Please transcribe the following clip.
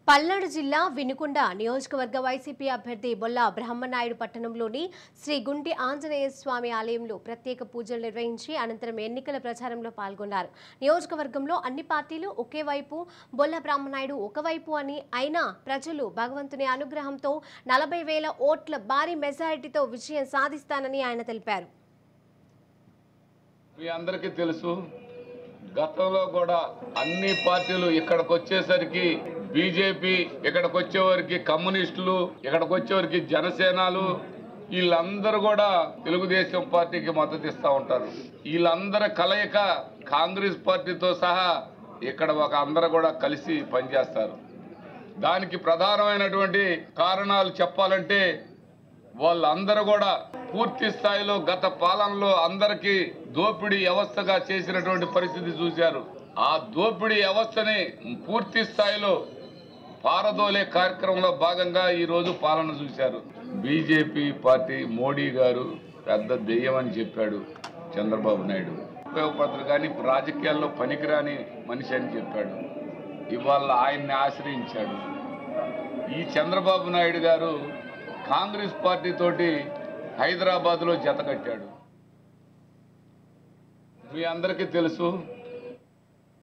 పల్నాడు జిల్లా వినుకొండ నియోజకవర్గ వైసీపీ అభ్యర్థి బొల్ల బ్రహ్మనాయుడు పట్టణంలోని శ్రీ గుంటి ఆంజనేయ స్వామి ఆలయంలో ప్రత్యేక పూజలు నిర్వహించి అనంతరం ఎన్నికల ప్రచారంలో పాల్గొన్నారు. నియోజకవర్గంలో అన్ని పార్టీలు ఒకే వైపు, బొల్ల బ్రహ్మనాయుడు ఒకవైపు అని అయినా ప్రజలు భగవంతుని అనుగ్రహంతో 40,000 ఓట్ల భారీ మెజారిటీతో విజయం సాధిస్తానని ఆయన తెలిపారు. మీ అందరికీ తెలుసు, గతంలో కూడా అన్ని పార్టీలు ఇక్కడికి వచ్చేసరికి బీజేపీ, ఇక్కడికి వచ్చేవారికి కమ్యూనిస్టులు, ఇక్కడికి వచ్చేవారికి జనసేనలు, వీళ్ళందరూ కూడా తెలుగుదేశం పార్టీకి మద్దతు ఇస్తూ ఉంటారు. వీళ్ళందరి కలయిక కాంగ్రెస్ పార్టీతో సహా ఇక్కడ అందరూ కూడా కలిసి పనిచేస్తారు. దానికి ప్రధానమైనటువంటి కారణాలు చెప్పాలంటే వాళ్ళందరూ కూడా పూర్తి స్థాయిలో గత పాలనలో అందరికీ దోపిడీ వ్యవస్థగా చేసినటువంటి పరిస్థితి చూశారు. ఆ దోపిడీ వ్యవస్థని పూర్తి స్థాయిలో పారదోలే కార్యక్రమంలో భాగంగా ఈరోజు పాలన చూశారు. బీజేపీ పార్టీ మోడీ గారు పెద్ద దెయ్యం అని చెప్పాడు చంద్రబాబు నాయుడు. ఉపయోగపడతారు కానీ రాజకీయాల్లో పనికిరాని మనిషి అని చెప్పాడు. ఇవాళ ఆయన్ని ఆశ్రయించాడు. ఈ చంద్రబాబు నాయుడు గారు కాంగ్రెస్ పార్టీ తోటి హైదరాబాద్లో జత కట్టాడు. మీ అందరికీ తెలుసు,